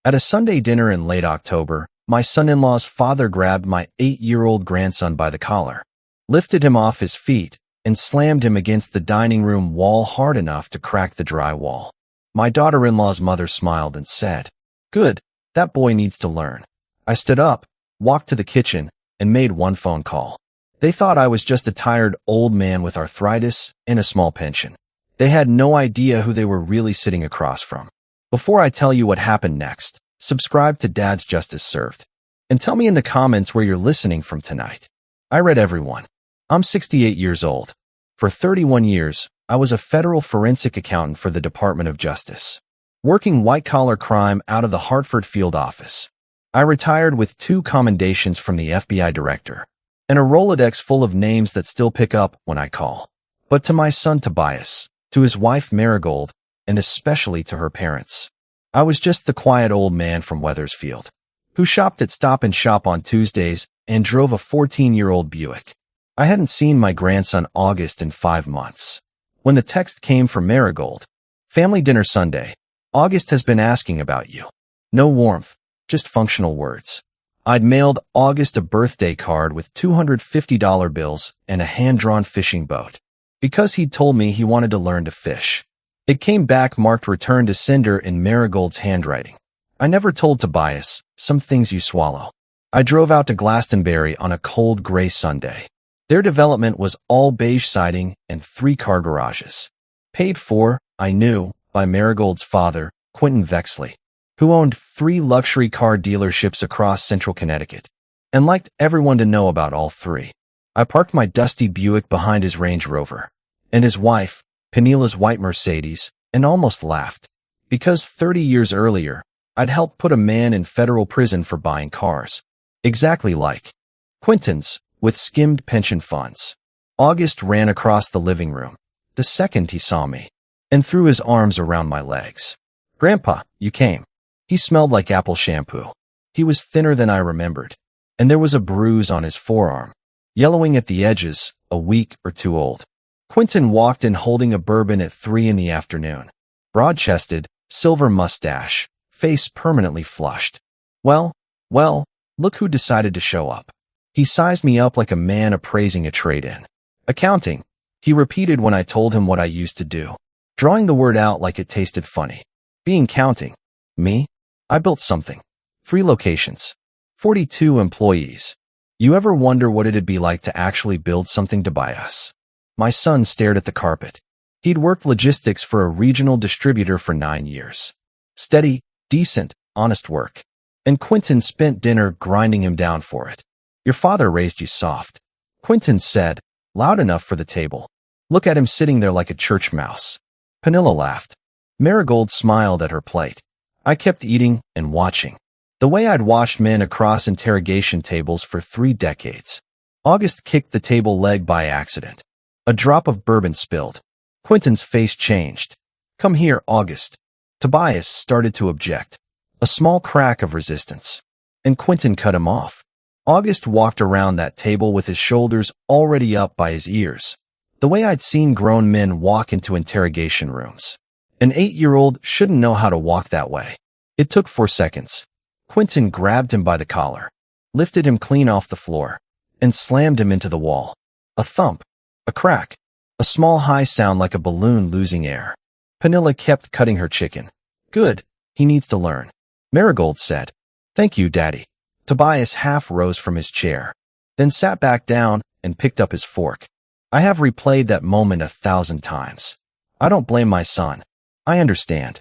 At a Sunday dinner in late October, my son-in-law's father grabbed my 8-year-old grandson by the collar, lifted him off his feet, and slammed him against the dining room wall hard enough to crack the drywall. My daughter-in-law's mother smiled and said, "Good, that boy needs to learn." I stood up, walked to the kitchen, and made one phone call. They thought I was just a tired old man with arthritis and a small pension. They had no idea who they were really sitting across from. Before I tell you what happened next, subscribe to Dad's Justice Served. And tell me in the comments where you're listening from tonight. I read everyone. I'm 68 years old. For 31 years, I was a federal forensic accountant for the Department of Justice, working white-collar crime out of the Hartford field office. I retired with 2 commendations from the FBI director, and a Rolodex full of names that still pick up when I call. But to my son Tobias, to his wife Marigold, and especially to her parents, I was just the quiet old man from Wethersfield, who shopped at Stop and Shop on Tuesdays and drove a 14-year-old Buick. I hadn't seen my grandson August in 5 months. When the text came from Marigold, "Family dinner Sunday. August has been asking about you." No warmth, just functional words. I'd mailed August a birthday card with $250 bills and a hand-drawn fishing boat, because he'd told me he wanted to learn to fish. It came back marked return to sender in Marigold's handwriting. I never told Tobias, "Some things you swallow." I drove out to Glastonbury on a cold gray Sunday. Their development was all beige siding and 3-car garages. Paid for, I knew, by Marigold's father, Quentin Vexley, who owned 3 luxury car dealerships across central Connecticut, and liked everyone to know about all 3. I parked my dusty Buick behind his Range Rover, and his wife, Peniela's white Mercedes, and almost laughed, because 30 years earlier, I'd helped put a man in federal prison for buying cars, exactly like Quentin's, with skimmed pension funds. August ran across the living room the second he saw me, and threw his arms around my legs. "Grandpa, you came." He smelled like apple shampoo. He was thinner than I remembered, and there was a bruise on his forearm, yellowing at the edges, a week or 2 old. Quentin walked in holding a bourbon at 3 in the afternoon. Broad-chested, silver mustache, face permanently flushed. Well, look who decided to show up. He sized me up like a man appraising a trade-in. "Accounting," he repeated when I told him what I used to do, drawing the word out like it tasted funny. "Being counting." Me? I built something. 3 locations. 42 employees. You ever wonder what it'd be like to actually build something to buy us? My son stared at the carpet. He'd worked logistics for a regional distributor for 9 years. Steady, decent, honest work. And Quentin spent dinner grinding him down for it. "Your father raised you soft," Quentin said, loud enough for the table. "Look at him sitting there like a church mouse." Peniela laughed. Marigold smiled at her plate. I kept eating and watching, the way I'd watched men across interrogation tables for 3 decades. August kicked the table leg by accident. A drop of bourbon spilled. Quentin's face changed. "Come here, August." Tobias started to object. A small crack of resistance. And Quentin cut him off. August walked around that table with his shoulders already up by his ears, the way I'd seen grown men walk into interrogation rooms. An 8-year-old shouldn't know how to walk that way. It took 4 seconds. Quentin grabbed him by the collar, lifted him clean off the floor, and slammed him into the wall. A thump, a crack, a small high sound like a balloon losing air. Peniela kept cutting her chicken. "Good, he needs to learn," Marigold said. "Thank you, Daddy." Tobias half rose from his chair, then sat back down and picked up his fork. I have replayed that moment 1,000 times. I don't blame my son. I understand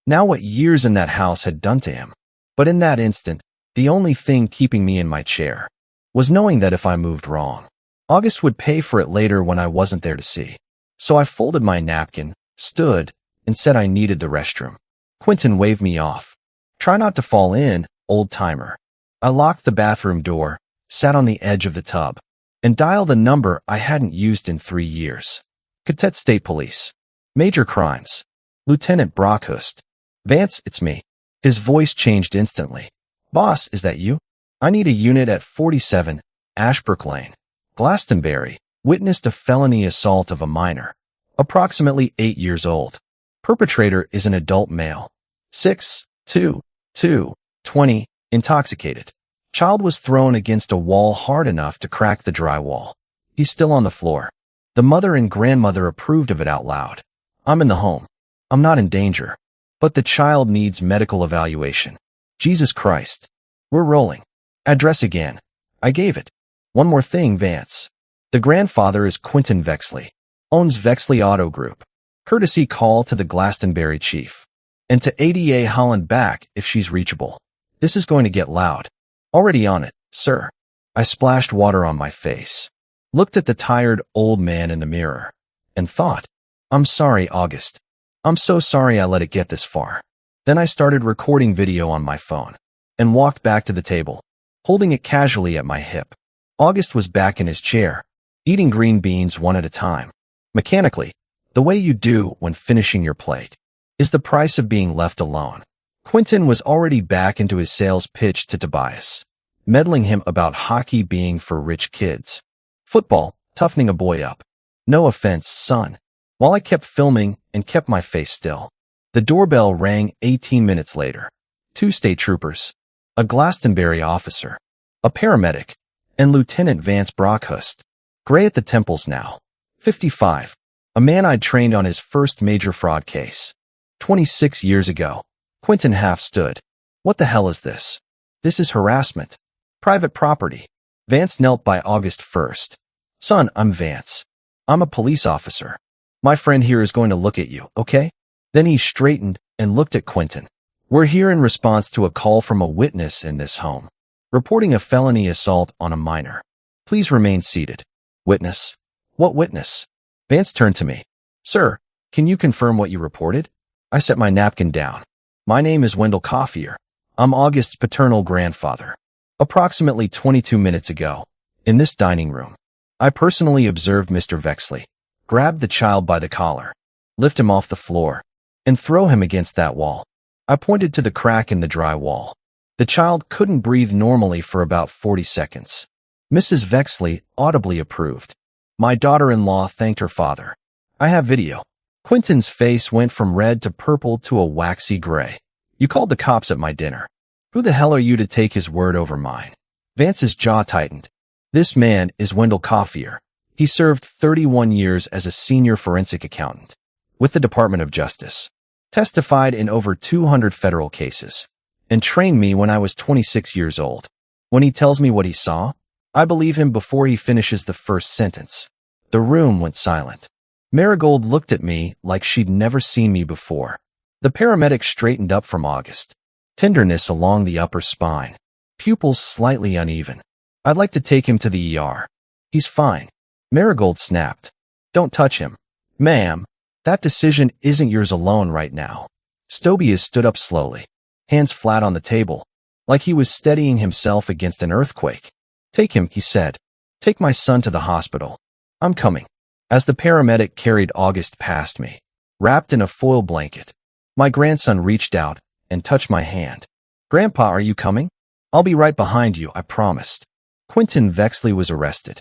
now what years in that house had done to him. But in that instant, the only thing keeping me in my chair was knowing that if I moved wrong, August would pay for it later when I wasn't there to see. So I folded my napkin, stood, and said I needed the restroom. Quentin waved me off. "Try not to fall in, old-timer." I locked the bathroom door, sat on the edge of the tub, and dialed a number I hadn't used in 3 years. Cadet State Police. Major Crimes. Lieutenant Brockhurst. "Vance, it's me." His voice changed instantly. "Boss, is that you? I need a unit at 47, Ashbrook Lane. Glastonbury. Witnessed a felony assault of a minor, approximately 8 years old. Perpetrator is an adult male. 6'2", 2:20, intoxicated. Child was thrown against a wall hard enough to crack the drywall. He's still on the floor. The mother and grandmother approved of it out loud. I'm in the home. I'm not in danger. But the child needs medical evaluation. Jesus Christ. We're rolling. Address again. I gave it. One more thing, Vance. The grandfather is Quentin Vexley. Owns Vexley Auto Group. Courtesy call to the Glastonbury chief. And to ADA Holland back if she's reachable. This is going to get loud. Already on it, sir. I splashed water on my face. Looked at the tired old man in the mirror. And thought, I'm sorry, August. I'm so sorry I let it get this far. Then I started recording video on my phone. And walked back to the table, holding it casually at my hip. August was back in his chair, eating green beans one at a time. Mechanically, the way you do when finishing your plate, is the price of being left alone. Quentin was already back into his sales pitch to Tobias, meddling him about hockey being for rich kids. Football, toughening a boy up. No offense, son. While I kept filming and kept my face still, the doorbell rang 18 minutes later. 2 state troopers, a Glastonbury officer, a paramedic, and Lieutenant Vance Brockhurst, gray at the temples now, 55, a man I'd trained on his first major fraud case. 26 years ago. Quentin half stood. What the hell is this? This is harassment. Private property. Vance knelt by August 1st. Son, I'm Vance. I'm a police officer. My friend here is going to look at you, okay? Then he straightened and looked at Quentin. We're here in response to a call from a witness in this home, reporting a felony assault on a minor. Please remain seated. Witness? What witness? Vance turned to me. Sir, can you confirm what you reported? I set my napkin down. My name is Wendell Coffier. I'm August's paternal grandfather. Approximately 22 minutes ago, in this dining room, I personally observed Mr. Vexley grab the child by the collar, lift him off the floor, and throw him against that wall. I pointed to the crack in the drywall. The child couldn't breathe normally for about 40 seconds. Mrs. Vexley audibly approved. My daughter-in-law thanked her father. I have video. Quentin's face went from red to purple to a waxy gray. You called the cops at my dinner. Who the hell are you to take his word over mine? Vance's jaw tightened. This man is Wendell Coffier. He served 31 years as a senior forensic accountant with the Department of Justice, testified in over 200 federal cases, and trained me when I was 26 years old. When he tells me what he saw, I believe him before he finishes the first sentence. The room went silent. Marigold looked at me like she'd never seen me before. The paramedic straightened up from August. Tenderness along the upper spine. Pupils slightly uneven. I'd like to take him to the ER. He's fine. Marigold snapped. Don't touch him. Ma'am, that decision isn't yours alone right now. Stobius stood up slowly, hands flat on the table, like he was steadying himself against an earthquake. Take him, he said. Take my son to the hospital. I'm coming. As the paramedic carried August past me, wrapped in a foil blanket, my grandson reached out and touched my hand. Grandpa, are you coming? I'll be right behind you, I promised. Quentin Vexley was arrested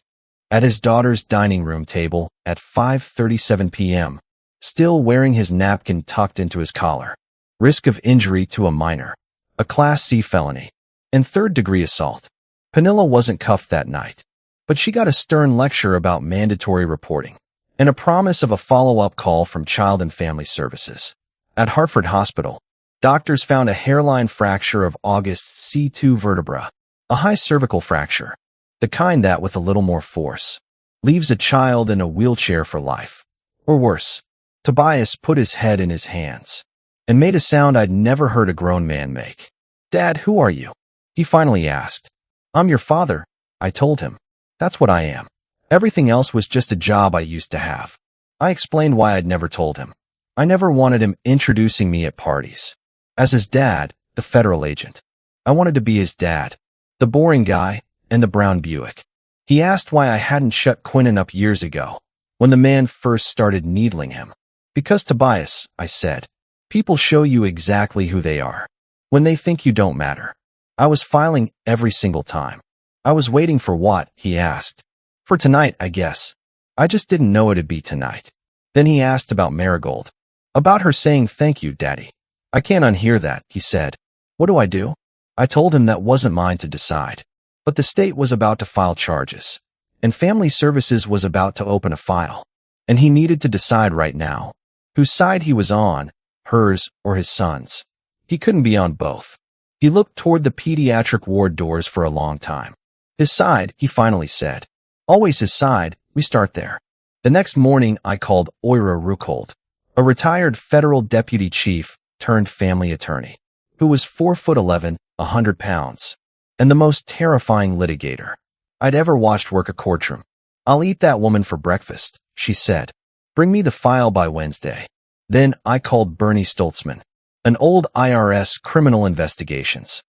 at his daughter's dining room table at 5:37 p.m., still wearing his napkin tucked into his collar. Risk of injury to a minor, a Class C felony, and third-degree assault. Penilla wasn't cuffed that night, but she got a stern lecture about mandatory reporting and a promise of a follow-up call from Child and Family Services. At Hartford Hospital, doctors found a hairline fracture of August's C2 vertebra, a high cervical fracture, the kind that, with a little more force, leaves a child in a wheelchair for life. Or worse. Tobias put his head in his hands and made a sound I'd never heard a grown man make. Dad, who are you? He finally asked. I'm your father, I told him. That's what I am. Everything else was just a job I used to have. I explained why I'd never told him. I never wanted him introducing me at parties. As his dad, the federal agent. I wanted to be his dad, the boring guy, and the brown Buick. He asked why I hadn't shut Quentin up years ago, when the man first started needling him. Because Tobias, I said, people show you exactly who they are when they think you don't matter. I was filing every single time. I was waiting for what, he asked. For tonight, I guess. I just didn't know it'd be tonight. Then he asked about Marigold. About her saying thank you, Daddy. I can't unhear that, he said. What do I do? I told him that wasn't mine to decide. But the state was about to file charges, and Family Services was about to open a file, and he needed to decide right now whose side he was on, hers or his son's. He couldn't be on both. He looked toward the pediatric ward doors for a long time. His side, he finally said. Always his side, we start there. The next morning I called Ira Ruchold, a retired federal deputy chief turned family attorney, who was 4'11", 100 pounds, and the most terrifying litigator I'd ever watched work a courtroom. I'll eat that woman for breakfast, she said. Bring me the file by Wednesday. Then I called Bernie Stoltzman, an old IRS criminal investigations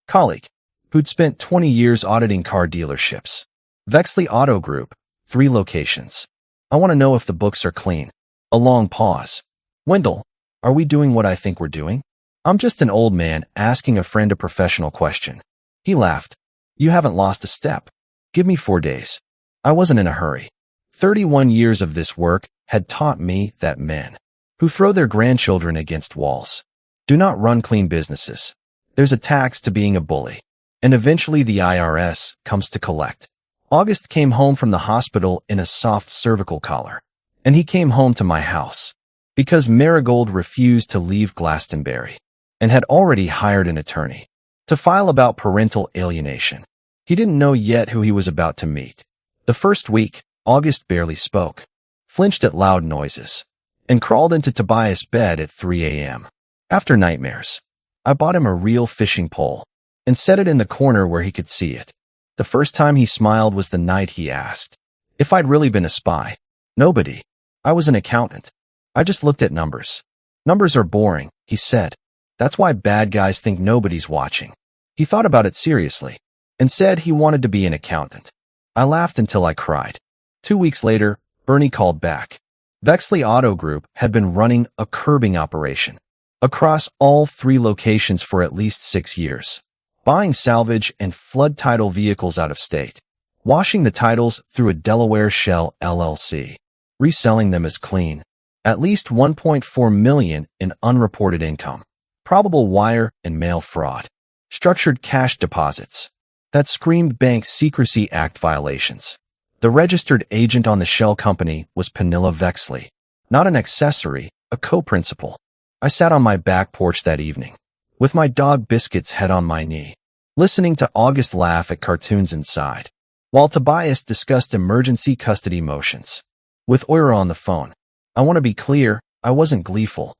colleague who'd spent 20 years auditing car dealerships. Vexley Auto Group, 3 locations. I want to know if the books are clean. A long pause. Wendell, are we doing what I think we're doing? I'm just an old man asking a friend a professional question. He laughed. You haven't lost a step. Give me 4 days. I wasn't in a hurry. 31 years of this work had taught me that men who throw their grandchildren against walls do not run clean businesses. There's a tax to being a bully, and eventually the IRS comes to collect. August came home from the hospital in a soft cervical collar, and he came home to my house because Marigold refused to leave Glastonbury and had already hired an attorney to file about parental alienation. He didn't know yet who he was about to meet. The first week, August barely spoke, flinched at loud noises, and crawled into Tobias' bed at 3 a.m. After nightmares, I bought him a real fishing pole and set it in the corner where he could see it. The first time he smiled was the night he asked if I'd really been a spy. Nobody. I was an accountant. I just looked at numbers. Numbers are boring, he said. That's why bad guys think nobody's watching. He thought about it seriously and said he wanted to be an accountant. I laughed until I cried. 2 weeks later, Bernie called back. Vexley Auto Group had been running a curbing operation across all 3 locations for at least 6 years, buying salvage and flood title vehicles out of state, washing the titles through a Delaware Shell LLC, reselling them as clean, at least $1.4 million in unreported income, probable wire and mail fraud, structured cash deposits that screamed Bank Secrecy Act violations. The registered agent on the shell company was Penilla Vexley, not an accessory, a co-principal. I sat on my back porch that evening, with my dog Biscuit's head on my knee, listening to August laugh at cartoons inside, while Tobias discussed emergency custody motions. With Oira on the phone, I want to be clear, I wasn't gleeful.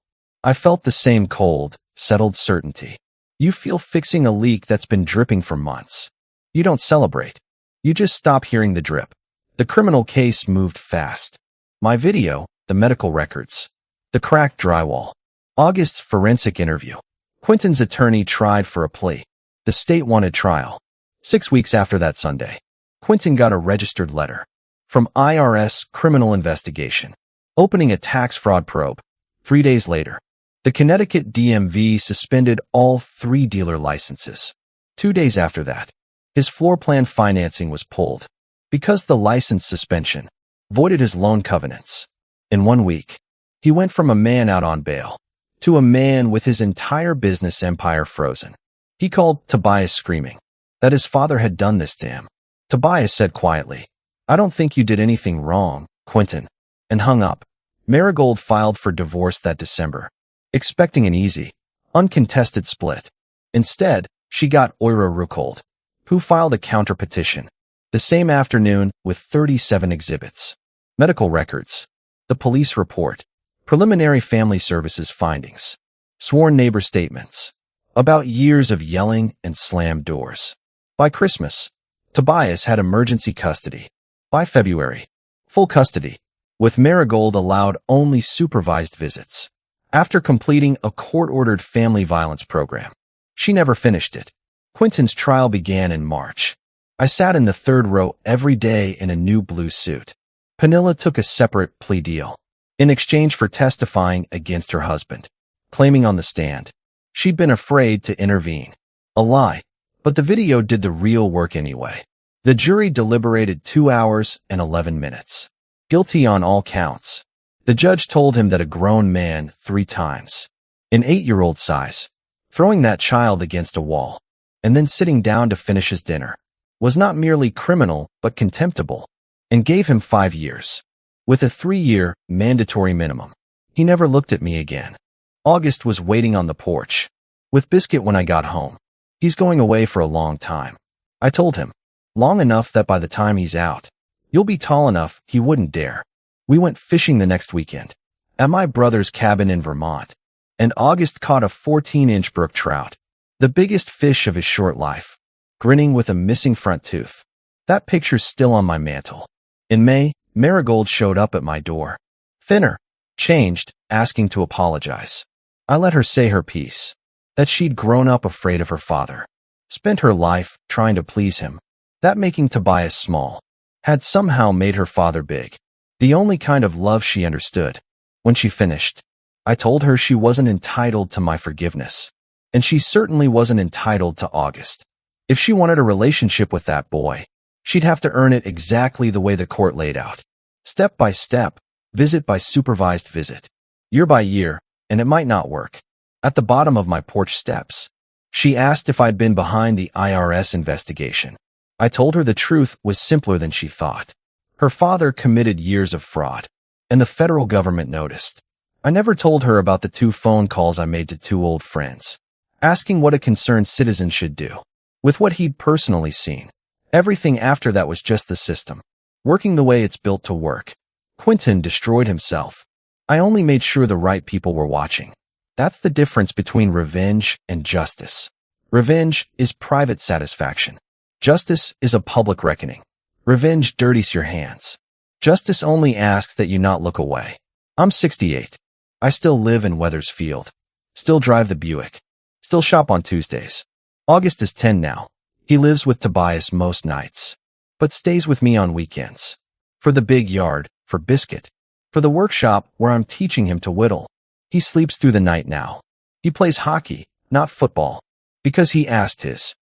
I felt the same cold, settled certainty you feel fixing a leak that's been dripping for months. You don't celebrate. You just stop hearing the drip. The criminal case moved fast. My video, the medical records, the cracked drywall, August's forensic interview. Quentin's attorney tried for a plea. The state wanted trial. 6 weeks after that Sunday, Quentin got a registered letter from IRS Criminal Investigation, opening a tax fraud probe. 3 days later, the Connecticut DMV suspended all 3 dealer licenses. 2 days after that, his floor plan financing was pulled because the license suspension voided his loan covenants. In 1 week, he went from a man out on bail to a man with his entire business empire frozen. He called Tobias screaming that his father had done this to him. Tobias said quietly, I don't think you did anything wrong, Quentin, and hung up. Marigold filed for divorce that December, expecting an easy, uncontested split. Instead, she got Oira Ruchold, who filed a counter-petition the same afternoon with 37 exhibits, medical records, the police report, preliminary family services findings, sworn neighbor statements, about years of yelling and slammed doors. By Christmas, Tobias had emergency custody. By February, full custody, with Marigold allowed only supervised visits. After completing a court-ordered family violence program, she never finished it. Quentin's trial began in March. I sat in the 3rd row every day in a new blue suit. Penilla took a separate plea deal in exchange for testifying against her husband, claiming on the stand she'd been afraid to intervene. A lie, but the video did the real work anyway. The jury deliberated 2 hours and 11 minutes. Guilty on all counts. The judge told him that a grown man 3 times, an 8-year-old size, Throwing that child against a wall, and then sitting down to finish his dinner, was not merely criminal but contemptible, and gave him 5 years, with a 3-year mandatory minimum. He never looked at me again. August was waiting on the porch, with Biscuit when I got home. He's going away for a long time. I told him, long enough that by the time he's out, you'll be tall enough he wouldn't dare. We went fishing the next weekend, at my brother's cabin in Vermont, and August caught a 14-inch brook trout, the biggest fish of his short life, grinning with a missing front tooth. That picture's still on my mantle. In May, Marigold showed up at my door. Thinner, changed, asking to apologize. I let her say her piece, that she'd grown up afraid of her father, spent her life trying to please him, that making Tobias small had somehow made her father big, the only kind of love she understood. When she finished, I told her she wasn't entitled to my forgiveness, and she certainly wasn't entitled to August. If she wanted a relationship with that boy, she'd have to earn it exactly the way the court laid out. Step by step, visit by supervised visit, year by year, and it might not work. At the bottom of my porch steps, she asked if I'd been behind the IRS investigation. I told her the truth was simpler than she thought. Her father committed years of fraud, and the federal government noticed. I never told her about the 2 phone calls I made to 2 old friends, asking what a concerned citizen should do with what he'd personally seen. Everything after that was just the system, working the way it's built to work. Quentin destroyed himself. I only made sure the right people were watching. That's the difference between revenge and justice. Revenge is private satisfaction. Justice is a public reckoning. Revenge dirties your hands. Justice only asks that you not look away. I'm 68. I still live in Weathersfield. Still drive the Buick. Still shop on Tuesdays. August is 10 now. He lives with Tobias most nights, but stays with me on weekends. For the big yard, for Biscuit, for the workshop where I'm teaching him to whittle. He sleeps through the night now. He plays hockey, not football, because he asked his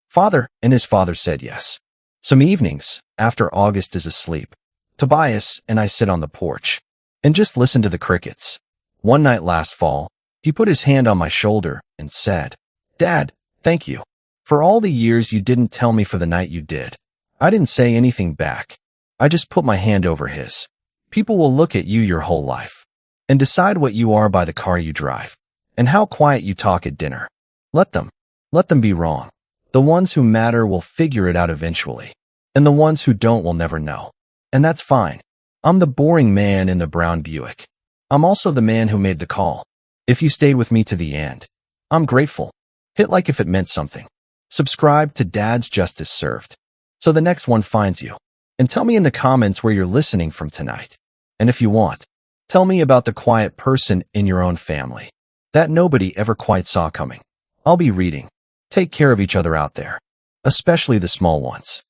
father, and his father said yes. Some evenings, after August is asleep, Tobias and I sit on the porch and just listen to the crickets. One night last fall, he put his hand on my shoulder and said, "Dad, thank you for all the years you didn't tell me for the night you did." I didn't say anything back. I just put my hand over his. People will look at you your whole life and decide what you are by the car you drive and how quiet you talk at dinner. Let them be wrong. The ones who matter will figure it out eventually, and the ones who don't will never know. And that's fine. I'm the boring man in the brown Buick. I'm also the man who made the call. If you stayed with me to the end, I'm grateful. Hit like if it meant something. Subscribe to Dad's Justice Served, so the next one finds you. And tell me in the comments where you're listening from tonight. And if you want, tell me about the quiet person in your own family that nobody ever quite saw coming. I'll be reading. Take care of each other out there, especially the small ones.